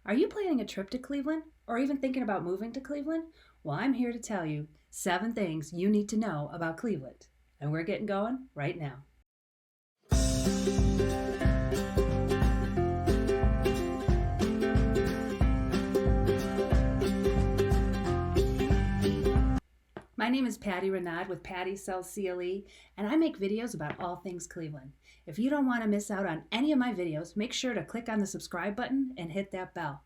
Are you planning a trip to Cleveland or even thinking about moving to Cleveland? Well, I'm here to tell you 7 things you need to know about Cleveland. And we're getting going right now. My name is Patty Renaud with Patty Sells CLE, and I make videos about all things Cleveland. If you don't want to miss out on any of my videos, make sure to click on the subscribe button and hit that bell.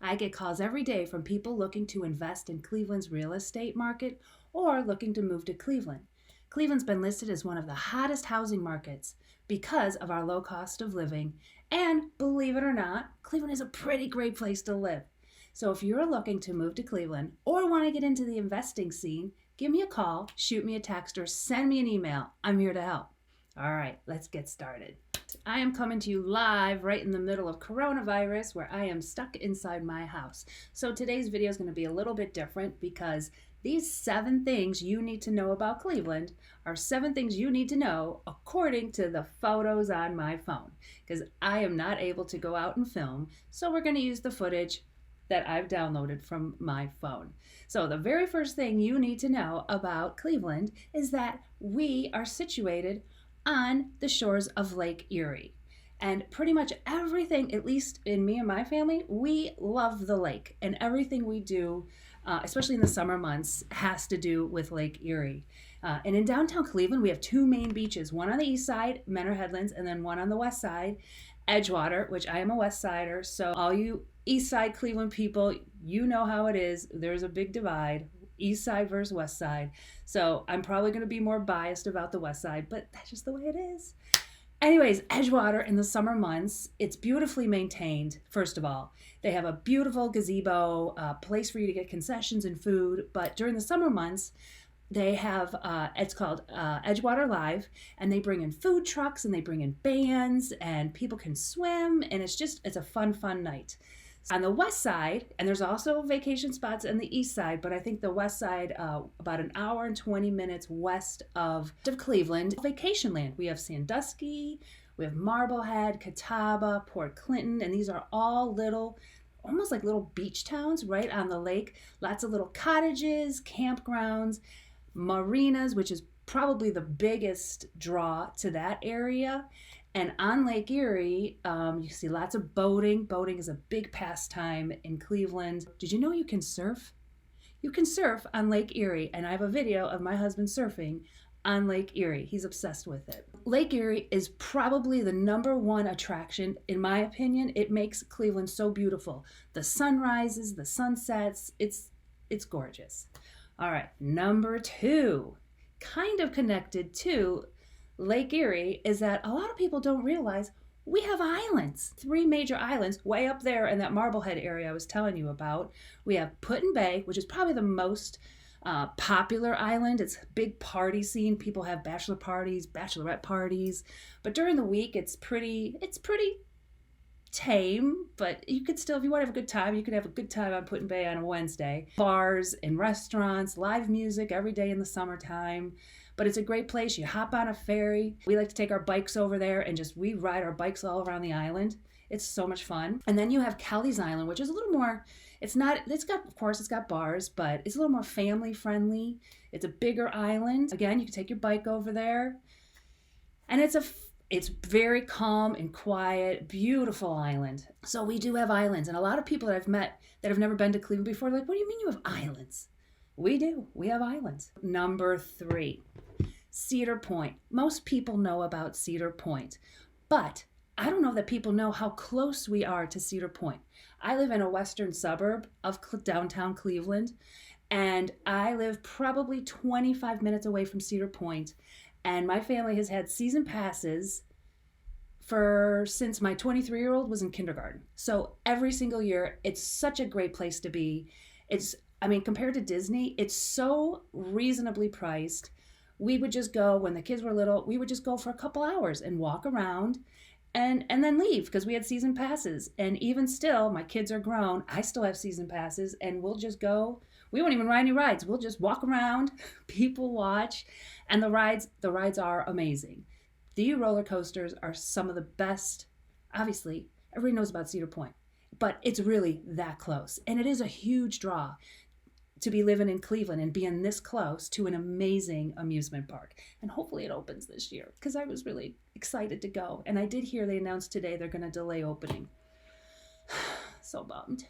I get calls every day from people looking to invest in Cleveland's real estate market or looking to move to Cleveland. Cleveland's been listed as one of the hottest housing markets because of our low cost of living, and believe it or not, Cleveland is a pretty great place to live. So if you're looking to move to Cleveland or want to get into the investing scene, give me a call, shoot me a text, or send me an email. I'm here to help. All right, let's get started. I am coming to you live right in the middle of coronavirus where I am stuck inside my house. So today's video is going to be a little bit different because these 7 things you need to know about Cleveland are 7 things you need to know according to the photos on my phone, because I am not able to go out and film. So we're going to use the footage that I've downloaded from my phone. So the very first thing you need to know about Cleveland is that we are situated on the shores of Lake Erie. And pretty much everything, at least in me and my family, we love the lake. And everything we do, especially in the summer months, has to do with Lake Erie. And in downtown Cleveland, we have 2 main beaches, one on the east side, Menor Headlands, and then one on the west side, Edgewater, which I am a west sider. So all you east side Cleveland people, you know how it is. There's a big divide, east side versus west side. So I'm probably going to be more biased about the west side, but that's just the way it is. Anyways, Edgewater in the summer months, it's beautifully maintained, first of all. They have a beautiful gazebo, place for you to get concessions and food. But during the summer months, they have, it's called Edgewater Live, and they bring in food trucks and they bring in bands and people can swim, and it's a fun night. On the west side, and there's also vacation spots on the east side, but I think the west side, about an hour and 20 minutes west of Cleveland, vacation land. We have Sandusky, we have Marblehead, Catawba, Port Clinton, and these are all little, almost like little beach towns right on the lake. Lots of little cottages, campgrounds, marinas, which is probably the biggest draw to that area. And on Lake Erie, you see lots of boating. Boating is a big pastime in Cleveland. Did you know you can surf? You can surf on Lake Erie, and I have a video of my husband surfing on Lake Erie. He's obsessed with it. Lake Erie is probably the #1 attraction, in my opinion. It makes Cleveland so beautiful. The sunrises, the sunsets, it's gorgeous. All right, number 2, kind of connected to Lake Erie, is that a lot of people don't realize we have islands. 3 major islands way up there in that Marblehead area I was telling you about. We have Put-in-Bay, which is probably the most popular island. It's a big party scene. People have bachelor parties, bachelorette parties. But during the week, it's pretty tame, but you could still, if you want to have a good time, you could have a good time on Put-in-Bay on a Wednesday. Bars and restaurants, live music every day in the summertime. But it's a great place. You hop on a ferry. We like to take our bikes over there and we ride our bikes all around the island. It's so much fun. And then you have Kelly's Island, which is a little more, it's got bars, but it's a little more family friendly. It's a bigger island. Again, you can take your bike over there. And it's very calm and quiet, beautiful island. So we do have islands. And a lot of people that I've met that have never been to Cleveland before are like, what do you mean you have islands? We do. We have islands. Number 3, Cedar Point. Most people know about Cedar Point, but I don't know that people know how close we are to Cedar Point. I live in a western suburb of downtown Cleveland, and I live probably 25 minutes away from Cedar Point, and my family has had season passes since my 23-year-old was in kindergarten. So every single year, it's such a great place to be. Compared to Disney, it's so reasonably priced. We would just go, when the kids were little, we would just go for a couple hours and walk around and then leave because we had season passes. And even still, my kids are grown. I still have season passes, and we'll just go. We won't even ride any rides. We'll just walk around, people watch, and the rides are amazing. The roller coasters are some of the best. Obviously, everybody knows about Cedar Point. but it's really that close. And it is a huge draw to be living in Cleveland and being this close to an amazing amusement park. And hopefully it opens this year because I was really excited to go. And I did hear they announced today they're going to delay opening. So bummed.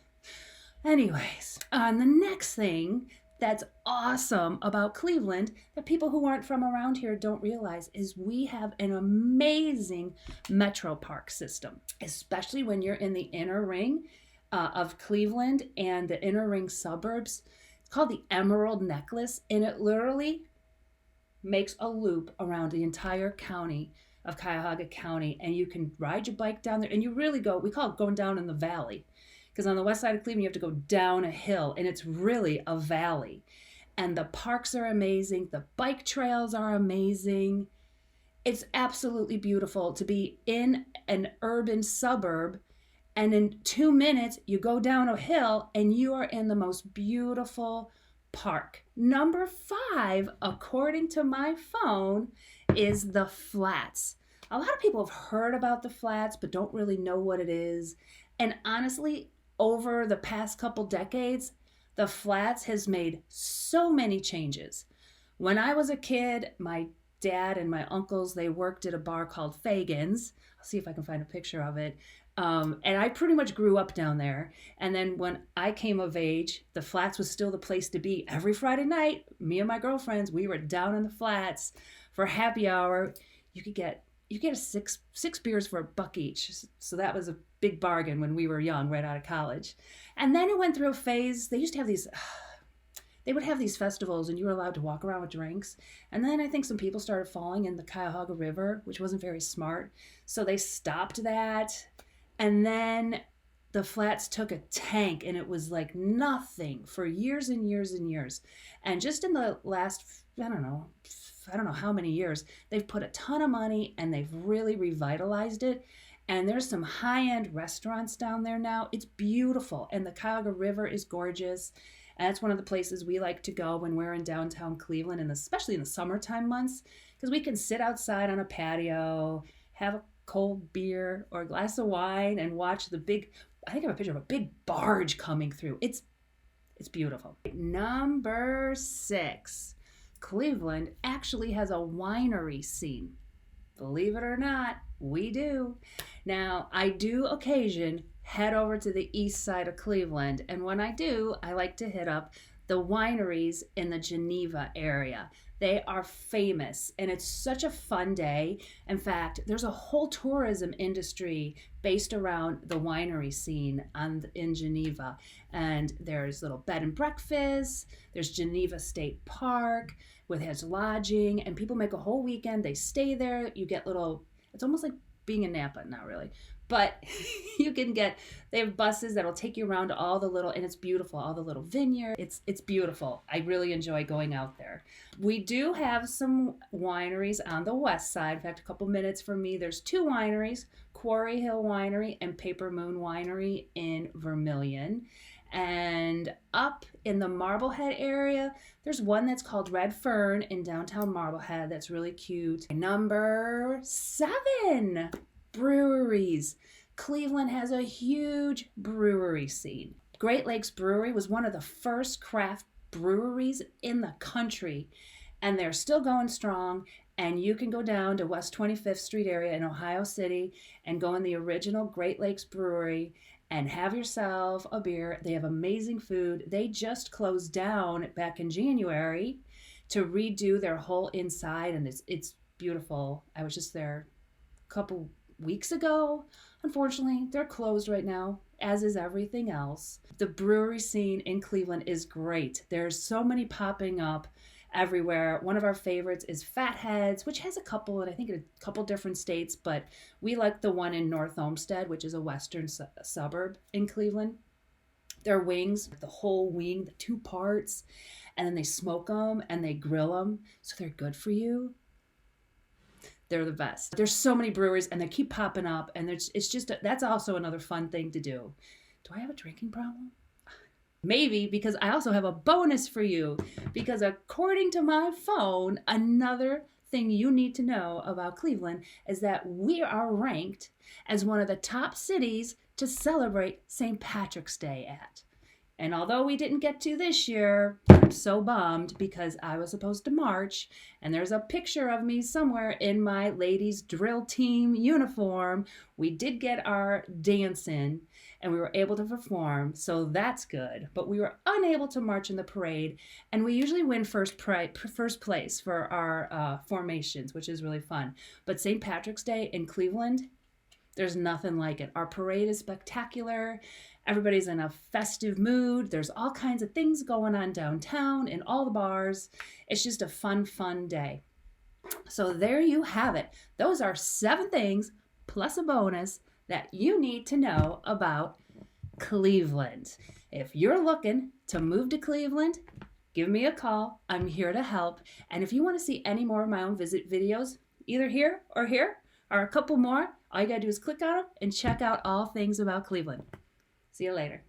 Anyways, the next thing that's awesome about Cleveland that people who aren't from around here don't realize is we have an amazing metro park system, especially when you're in the inner ring of Cleveland and the inner ring suburbs. It's called the Emerald Necklace, and it literally makes a loop around the entire county of Cuyahoga County, and you can ride your bike down there, and you really go, we call it going down in the valley, because on the west side of Cleveland, you have to go down a hill, and it's really a valley. And the parks are amazing. The bike trails are amazing. It's absolutely beautiful to be in an urban suburb, and in 2 minutes, you go down a hill, and you are in the most beautiful park. Number 5, according to my phone, is the Flats. A lot of people have heard about the Flats, but don't really know what it is. And honestly, over the past couple decades, the Flats has made so many changes. When I was a kid, my dad and my uncles, they worked at a bar called Fagan's. I'll see if I can find a picture of it. And I pretty much grew up down there. And then when I came of age, the Flats was still the place to be. Every Friday night, me and my girlfriends, we were down in the Flats for happy hour. You get a six beers for $1 each. So that was a big bargain when we were young, right out of college. And then it went through a phase. They used to have they would have these festivals and you were allowed to walk around with drinks. And then I think some people started falling in the Cuyahoga River, which wasn't very smart. So they stopped that. And then the Flats took a tank and it was like nothing for years and years and years. And just in the last, I don't know how many years, they've put a ton of money and they've really revitalized it. And there's some high-end restaurants down there now. It's beautiful. And the Cuyahoga River is gorgeous. And that's one of the places we like to go when we're in downtown Cleveland, and especially in the summertime months, because we can sit outside on a patio, have a cold beer or a glass of wine, and watch I think I have a picture of a big barge coming through. It's beautiful. Number 6. Cleveland actually has a winery scene. Believe it or not, we do. Now, I do occasion head over to the east side of Cleveland, and when I do, I like to hit up the wineries in the Geneva area. They are famous, and it's such a fun day. In fact, there's a whole tourism industry based around the winery scene in Geneva. And there's little bed and breakfasts. There's Geneva State Park, which has lodging, and people make a whole weekend. They stay there. You get it's almost like being in Napa, not really. But they have buses that'll take you around to and it's beautiful, all the little vineyards. It's beautiful. I really enjoy going out there. We do have some wineries on the west side. In fact, a couple minutes from me, there's 2 wineries, Quarry Hill Winery and Paper Moon Winery in Vermilion. And up in the Marblehead area, there's one that's called Red Fern in downtown Marblehead that's really cute. Number 7. Breweries. Cleveland has a huge brewery scene. Great Lakes Brewery was one of the first craft breweries in the country, and they're still going strong. And you can go down to West 25th Street area in Ohio City and go in the original Great Lakes Brewery and have yourself a beer. They have amazing food. They just closed down back in January to redo their whole inside, and it's beautiful. I was just there a couple weeks ago. Unfortunately, they're closed right now, as is everything else. The brewery scene in Cleveland is great. There's so many popping up everywhere. One of our favorites is Fatheads, which has a couple, and I think a couple different states, but we like the one in North Olmsted, which is a western suburb in Cleveland. Their wings, the whole wing, the 2 parts, and then they smoke them and they grill them, so they're good for you. They're the best. There's so many breweries and they keep popping up, and that's also another fun thing to do. Do I have a drinking problem? Maybe, because I also have a bonus for you, because according to my phone, another thing you need to know about Cleveland is that we are ranked as one of the top cities to celebrate St. Patrick's Day at. And although we didn't get to this year, I'm so bummed because I was supposed to march, and there's a picture of me somewhere in my ladies' drill team uniform. We did get our dance in, and we were able to perform, so that's good. But we were unable to march in the parade, and we usually win first place for our formations, which is really fun. But St. Patrick's Day in Cleveland, there's nothing like it. Our parade is spectacular. Everybody's in a festive mood. There's all kinds of things going on downtown in all the bars. It's just a fun, fun day. So there you have it. Those are 7 things plus a bonus that you need to know about Cleveland. If you're looking to move to Cleveland, give me a call. I'm here to help. And if you want to see any more of my own visit videos, either here, or a couple more, all you got to do is click on them and check out all things about Cleveland. See you later.